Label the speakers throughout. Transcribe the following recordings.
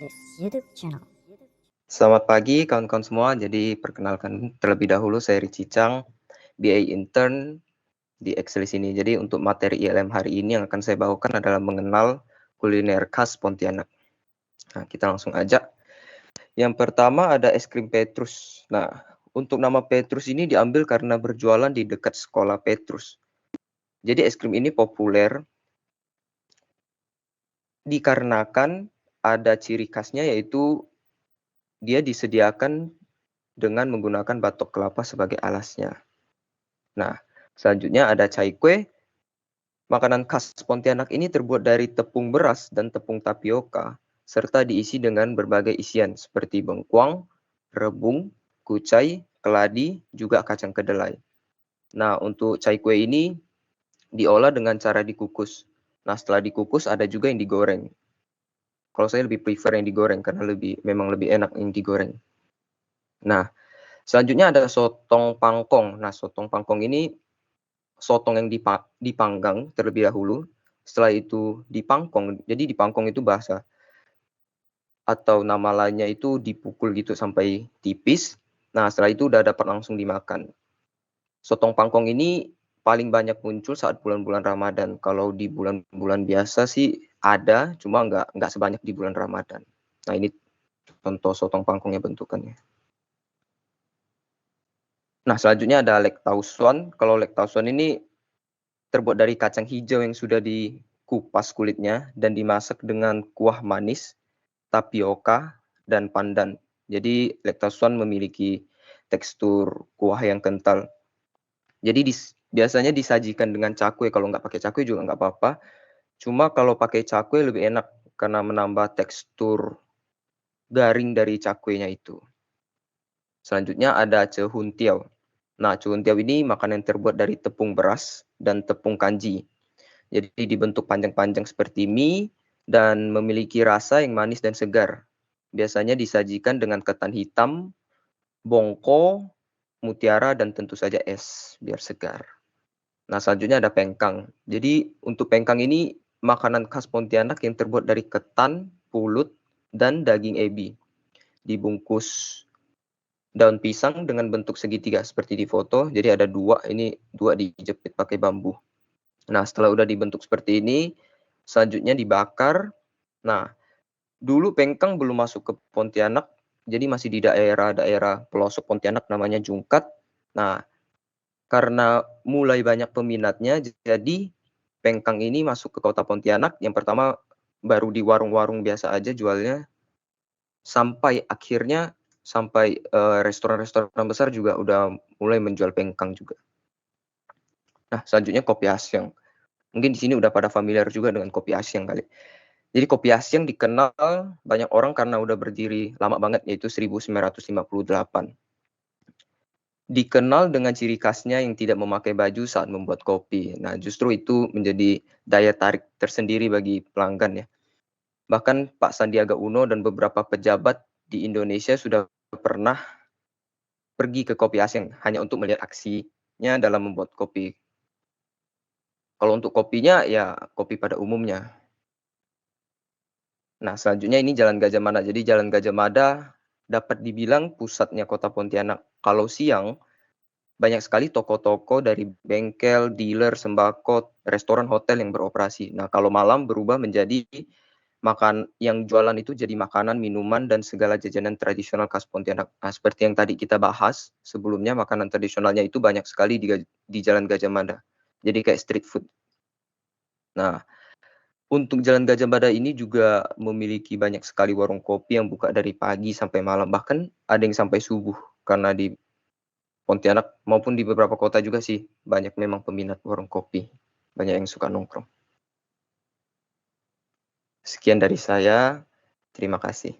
Speaker 1: this YouTube channel.
Speaker 2: Selamat pagi kawan-kawan semua. Jadi perkenalkan terlebih dahulu saya Richie Chang, BA Intern di Excel sini. Jadi untuk materi ILM hari ini yang akan saya bawakan adalah mengenal kuliner khas Pontianak. Nah, kita langsung aja. Yang pertama ada es krim Petrus. Nah, untuk nama Petrus ini diambil karena berjualan di dekat sekolah Petrus. Jadi es krim ini populer dikarenakan ada ciri khasnya yaitu dia disediakan dengan menggunakan batok kelapa sebagai alasnya. Nah, selanjutnya ada cai kue. Makanan khas Pontianak ini terbuat dari tepung beras dan tepung tapioka, serta diisi dengan berbagai isian seperti bengkuang, rebung, kucai, keladi, juga kacang kedelai. Nah, untuk cai kue ini diolah dengan cara dikukus. Nah, setelah dikukus ada juga yang digoreng. Kalau saya lebih prefer yang digoreng karena memang lebih enak yang digoreng. Nah, selanjutnya ada sotong pangkong. Nah, sotong pangkong ini sotong yang dipanggang terlebih dahulu. Setelah itu dipangkong. Jadi dipangkong itu bahasa atau nama lainnya itu dipukul gitu sampai tipis. Nah, setelah itu udah dapat langsung dimakan. Sotong pangkong ini paling banyak muncul saat bulan-bulan Ramadan. Kalau di bulan-bulan biasa sih ada, cuma nggak sebanyak di bulan Ramadan. Nah, ini contoh sotong pangkongnya bentukannya. Nah, selanjutnya ada lek tausuan. Kalau lek tausuan ini terbuat dari kacang hijau yang sudah dikupas kulitnya dan dimasak dengan kuah manis, tapioka, dan pandan. Jadi lek tausuan memiliki tekstur kuah yang kental. Jadi biasanya disajikan dengan cakwe. Kalau nggak pakai cakwe juga nggak apa-apa. Cuma kalau pakai cakwe lebih enak karena menambah tekstur garing dari cakwenya itu. Selanjutnya ada cehuntiau. Nah, cehuntiau ini makanan yang terbuat dari tepung beras dan tepung kanji. Jadi dibentuk panjang-panjang seperti mie dan memiliki rasa yang manis dan segar. Biasanya disajikan dengan ketan hitam, bongko, mutiara, dan tentu saja es biar segar. Nah, selanjutnya ada pengkang. Jadi untuk pengkang ini makanan khas Pontianak yang terbuat dari ketan, pulut, dan daging ebi. Dibungkus daun pisang dengan bentuk segitiga seperti di foto. Jadi ada dua dijepit pakai bambu. Nah, setelah udah dibentuk seperti ini, selanjutnya dibakar. Nah, dulu pengkang belum masuk ke Pontianak, jadi masih di daerah-daerah pelosok Pontianak namanya Jungkat. Nah, karena mulai banyak peminatnya, jadi pengkang ini masuk ke kota Pontianak. Yang pertama baru di warung-warung biasa aja jualnya, sampai akhirnya restoran-restoran besar juga udah mulai menjual pengkang juga. Nah, selanjutnya kopi Asyang. Mungkin di sini udah pada familiar juga dengan kopi Asyang kali. Jadi kopi Asyang dikenal banyak orang karena udah berdiri lama banget, yaitu 1958. Dikenal dengan ciri khasnya yang tidak memakai baju saat membuat kopi. Nah, justru itu menjadi daya tarik tersendiri bagi pelanggan ya. Bahkan Pak Sandiaga Uno dan beberapa pejabat di Indonesia sudah pernah pergi ke kopi Asyang hanya untuk melihat aksinya dalam membuat kopi. Kalau untuk kopinya ya kopi pada umumnya. Nah, selanjutnya ini Jalan Gajah Mada. Jadi Jalan Gajah Mada dapat dibilang pusatnya kota Pontianak. Kalau siang, banyak sekali toko-toko dari bengkel, dealer, sembako, restoran, hotel yang beroperasi. Nah, kalau malam berubah menjadi yang jualan itu jadi makanan, minuman, dan segala jajanan tradisional khas Pontianak. Nah, seperti yang tadi kita bahas sebelumnya, makanan tradisionalnya itu banyak sekali di Jalan Gajah Mada. Jadi kayak street food. Nah, untuk Jalan Gajah Mada ini juga memiliki banyak sekali warung kopi yang buka dari pagi sampai malam. Bahkan ada yang sampai subuh. Karena di Pontianak maupun di beberapa kota juga sih banyak memang peminat warung kopi. Banyak yang suka nongkrong. Sekian dari saya. Terima kasih.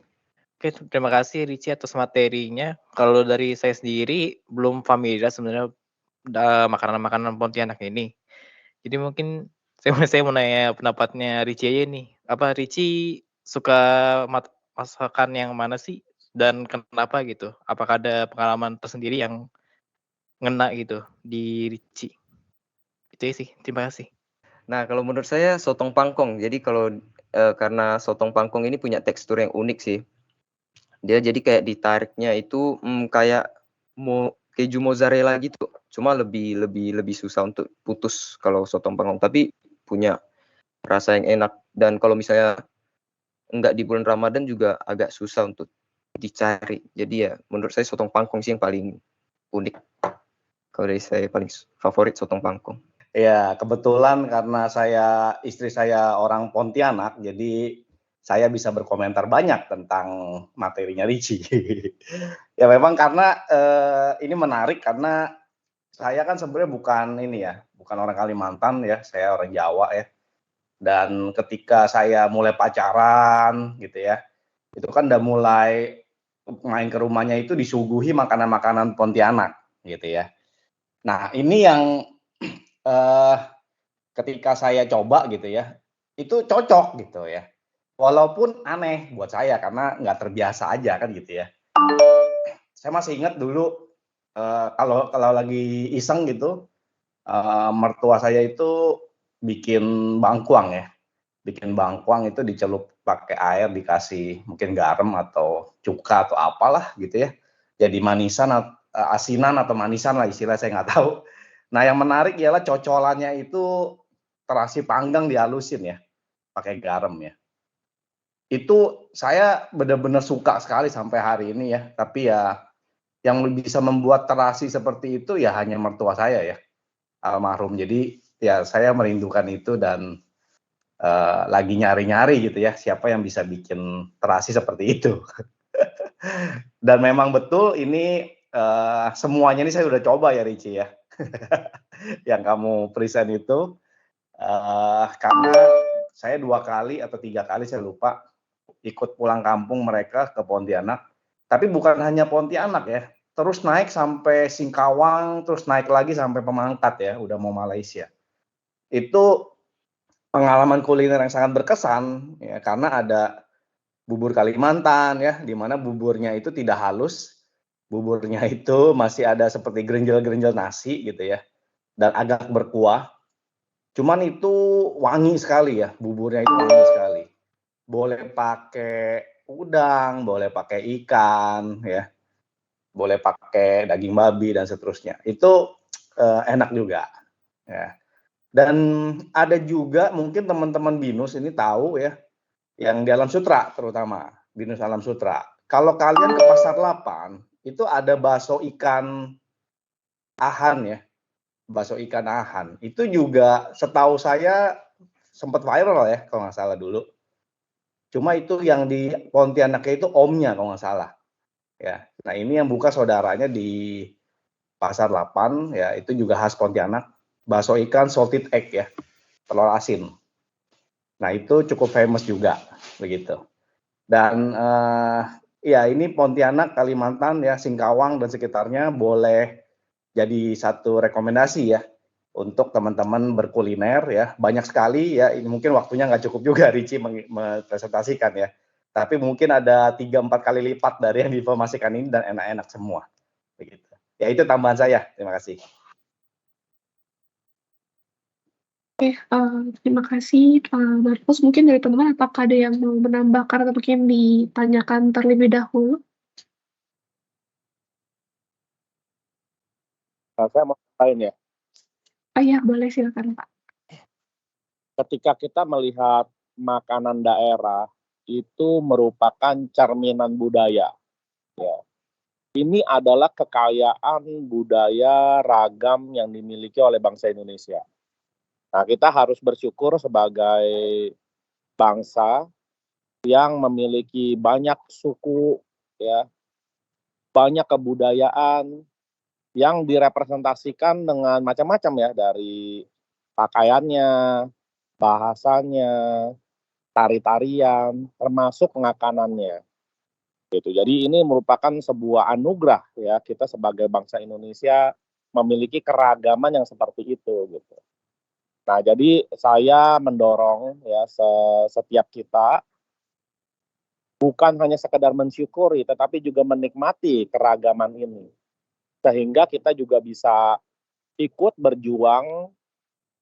Speaker 3: Oke, terima kasih Richie atas materinya. Kalau dari saya sendiri belum familiar sebenarnya makanan-makanan Pontianak ini. Jadi mungkin saya mau nanya pendapatnya Richie aja nih. Apa Richie suka masakan yang mana sih dan kenapa gitu? Apakah ada pengalaman tersendiri yang ngena gitu di Richie? Itu aja sih. Terima kasih.
Speaker 2: Nah, kalau menurut saya sotong pangkong. Jadi kalau karena sotong pangkong ini punya tekstur yang unik sih. Dia jadi kayak ditariknya itu, kayak keju mozzarella gitu, cuma lebih susah untuk putus kalau sotong pangkong, tapi punya rasa yang enak. Dan kalau misalnya enggak di bulan Ramadan juga agak susah untuk dicari. Jadi ya menurut saya sotong pangkong sih yang paling unik. Kalau dari saya paling favorit sotong pangkong.
Speaker 1: Ya, kebetulan karena istri saya orang Pontianak, jadi saya bisa berkomentar banyak tentang materinya Richie. Ya memang karena ini menarik karena saya kan sebenarnya bukan orang Kalimantan ya, saya orang Jawa ya. Dan ketika saya mulai pacaran gitu ya, itu kan udah mulai main ke rumahnya itu disuguhi makanan-makanan Pontianak gitu ya. Nah ini yang ketika saya coba gitu ya, itu cocok gitu ya. Walaupun aneh buat saya karena nggak terbiasa aja kan gitu ya. Saya masih ingat dulu kalau lagi iseng gitu, mertua saya itu bikin bangkuang ya. Bikin bangkuang itu dicelup pakai air, dikasih mungkin garam atau cuka atau apalah gitu ya. Jadi asinan atau manisan lah istilah saya nggak tahu. Nah yang menarik ialah cocolannya itu terasi panggang dihalusin ya, pakai garam ya. Itu saya benar-benar suka sekali sampai hari ini ya. Tapi ya yang bisa membuat terasi seperti itu ya hanya mertua saya ya, almarhum. Jadi ya saya merindukan itu dan lagi nyari-nyari gitu ya, siapa yang bisa bikin terasi seperti itu. Dan memang betul ini semuanya ini saya udah coba ya Richie ya. Yang kamu present itu karena saya 2 kali atau 3 kali saya lupa ikut pulang kampung mereka ke Pontianak. Tapi bukan hanya Pontianak ya, terus naik sampai Singkawang, terus naik lagi sampai Pemangkat ya, udah mau Malaysia. Itu pengalaman kuliner yang sangat berkesan ya karena ada bubur Kalimantan ya, di mana buburnya itu tidak halus, buburnya itu masih ada seperti grenjel-grenjel nasi gitu ya, dan agak berkuah. Cuman itu wangi sekali ya, buburnya itu wangi sekali. Boleh pakai udang, boleh pakai ikan ya, boleh pakai daging babi dan seterusnya. Itu enak juga ya. Dan ada juga mungkin teman-teman BINUS ini tahu ya, yang di Alam Sutra terutama, BINUS Alam Sutra. Kalau kalian ke Pasar 8, itu ada bakso ikan ahan ya, bakso ikan ahan. Itu juga setahu saya sempat viral ya kalau nggak salah dulu. Cuma itu yang di Pontianak itu omnya kalau nggak salah. Ya, nah ini yang buka saudaranya di Pasar 8 ya, itu juga khas Pontianak. Bakso ikan salted egg ya, telur asin. Nah itu cukup famous juga begitu. Dan ya ini Pontianak, Kalimantan ya, Singkawang dan sekitarnya boleh jadi satu rekomendasi ya untuk teman-teman berkuliner ya. Banyak sekali ya, ini mungkin waktunya nggak cukup juga Richie mempresentasikan ya. Tapi mungkin ada 3-4 kali lipat dari yang diinformasikan ini dan enak-enak semua. Begitu. Ya itu tambahan saya. Terima kasih.
Speaker 4: Oke, terima kasih Pak Markus. Mungkin dari teman-teman apakah ada yang mau menambahkan atau mungkin ditanyakan terlebih dahulu?
Speaker 5: Saya mau tambahin ya,
Speaker 4: Iya, boleh silakan Pak.
Speaker 5: ketika kita melihat makanan daerah itu merupakan cerminan budaya. Ya. Ini adalah kekayaan budaya ragam yang dimiliki oleh bangsa Indonesia. Nah, kita harus bersyukur sebagai bangsa yang memiliki banyak suku, ya, banyak kebudayaan yang direpresentasikan dengan macam-macam ya, dari pakaiannya, bahasanya, tari-tarian, termasuk makanannya. Gitu. Jadi ini merupakan sebuah anugerah ya, kita sebagai bangsa Indonesia memiliki keragaman yang seperti itu gitu. Nah, jadi saya mendorong ya setiap kita bukan hanya sekedar mensyukuri tetapi juga menikmati keragaman ini. Sehingga kita juga bisa ikut berjuang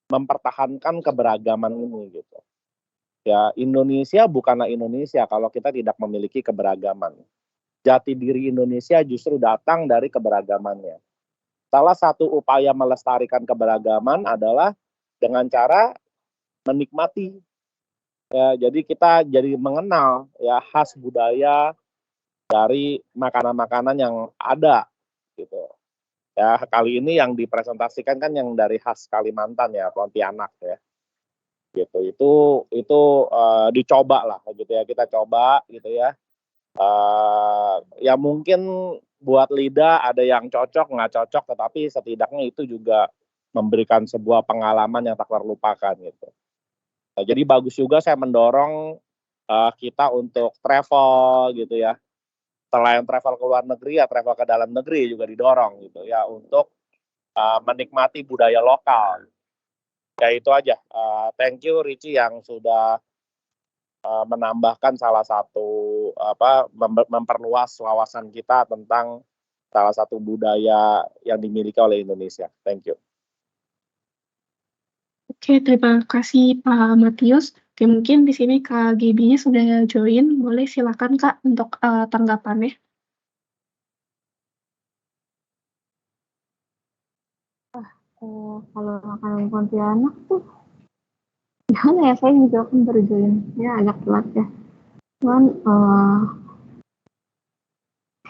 Speaker 5: mempertahankan keberagaman ini gitu. Ya, Indonesia bukanlah Indonesia kalau kita tidak memiliki keberagaman. Jati diri Indonesia justru datang dari keberagamannya. Salah satu upaya melestarikan keberagaman adalah dengan cara menikmati. Ya, jadi kita jadi mengenal ya khas budaya dari makanan-makanan yang ada gitu. Ya, kali ini yang dipresentasikan kan yang dari khas Kalimantan ya, Pontianak ya. Gitu. Itu dicoba lah gitu ya, kita coba gitu ya. Ya mungkin buat lidah ada yang cocok, nggak cocok, tetapi setidaknya itu juga memberikan sebuah pengalaman yang tak terlupakan gitu. Nah, jadi bagus juga saya mendorong kita untuk travel gitu ya. Selain travel ke luar negeri ya travel ke dalam negeri juga didorong gitu ya untuk menikmati budaya lokal. Ya itu aja. Thank you Richie yang sudah menambahkan salah satu memperluas wawasan kita tentang salah satu budaya yang dimiliki oleh Indonesia. Thank you.
Speaker 4: Oke, terima kasih Pak Matius. Oke, mungkin di sini Kak Gaby-nya sudah join. Boleh silakan Kak untuk tanggapannya.
Speaker 6: Kalau makanan Pontianak tuh gimana ya, saya juga kan baru join ya, agak telat ya. Cuman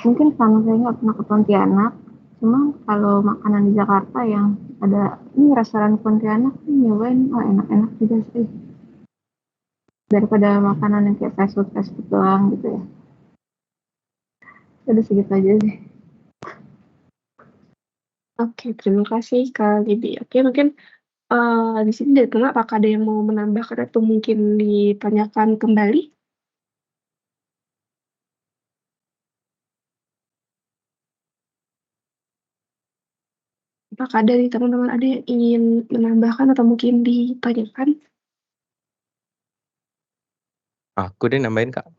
Speaker 6: mungkin karena saya nggak pernah ke Pontianak. Cuman kalau makanan di Jakarta yang ada ini restoran Pontianak sih nyobain, enak-enak juga sih. Daripada makanan yang kayak fast food doang gitu ya. Udah segitu aja sih.
Speaker 4: Oke, terima kasih Kak Gaby. Oke, mungkin di sini dari tengah apakah ada yang mau menambahkan atau mungkin ditanyakan kembali? Apakah dari teman-teman ada yang ingin menambahkan atau mungkin ditanyakan?
Speaker 3: Aku deh nambahin Kak,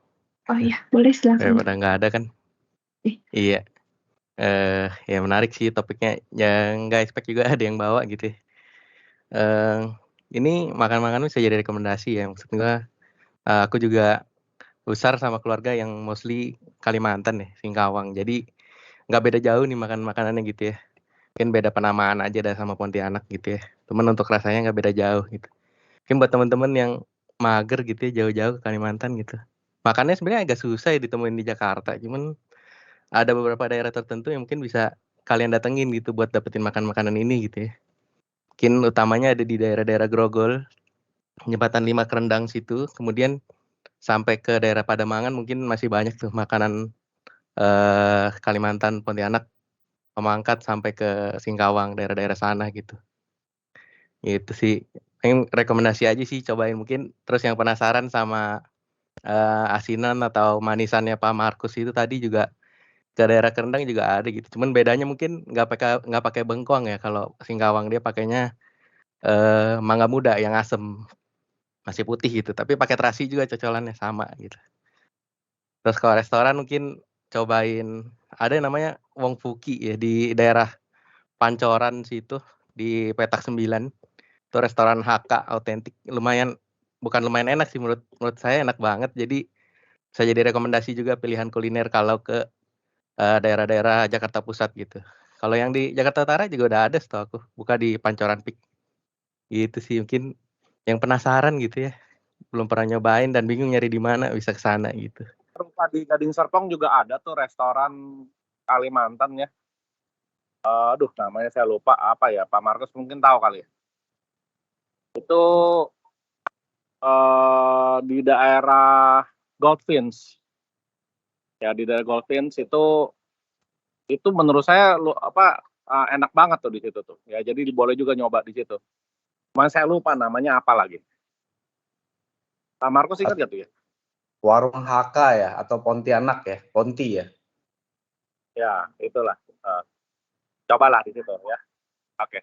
Speaker 4: Oh iya, boleh silakan.
Speaker 3: daripada nggak ada kan. Iya, ya menarik sih topiknya, yang nggak expect juga ada yang bawa gitu ya. Ini makan-makanan bisa jadi rekomendasi ya, maksud gua, aku juga besar sama keluarga yang mostly Kalimantan ya, Singkawang. Jadi nggak beda jauh nih makan-makanannya gitu ya. Mungkin beda penamaan aja dah sama Pontianak gitu ya. Cuman untuk rasanya nggak beda jauh gitu. Mungkin buat temen-temen yang mager gitu ya, jauh-jauh ke Kalimantan gitu. Makannya sebenarnya agak susah ya ditemuin di Jakarta, cuman ada beberapa daerah tertentu yang mungkin bisa kalian datengin gitu buat dapetin makan makanan ini gitu ya. Mungkin utamanya ada di daerah-daerah Grogol, Jembatan 5 Kerendang situ, kemudian sampai ke daerah Pademangan mungkin masih banyak tuh makanan Kalimantan, Pontianak, Pamangkat sampai ke Singkawang, daerah-daerah sana gitu. Itu sih, pengen rekomendasi aja sih cobain mungkin. Terus yang penasaran sama asinan atau manisannya Pak Markus itu tadi juga ke daerah Kerendang juga ada gitu. Cuman bedanya mungkin nggak pakai bengkoang ya, kalau Singkawang dia pakainya mangga muda yang asem, masih putih gitu. Tapi pakai terasi juga cocolannya sama gitu. Terus kalau restoran mungkin cobain ada yang namanya Wong Fuki ya di daerah Pancoran situ di Petak 9. Itu restoran Hakka autentik, bukan lumayan enak sih menurut saya enak banget. Jadi bisa jadi rekomendasi juga pilihan kuliner kalau ke daerah-daerah Jakarta Pusat gitu. Kalau yang di Jakarta Utara juga udah ada setahu aku, buka di Pancoran Peak. Gitu sih mungkin yang penasaran gitu ya, belum pernah nyobain dan bingung nyari di mana, bisa ke sana gitu.
Speaker 5: Di Gading Serpong juga ada tuh restoran Kalimantan ya. Aduh namanya saya lupa apa ya, Pak Markus mungkin tahu kali ya. Itu di daerah Goldfinch. Ya di daerah Goldfinch itu menurut saya enak banget tuh di situ tuh. Ya jadi boleh juga nyoba di situ. Cuman saya lupa namanya apa lagi. Pak Markus ingat gak tuh ya?
Speaker 1: Warung HK ya atau Pontianak ya, Ponti ya.
Speaker 5: Ya itulah. Cobalah di situ ya. Oke.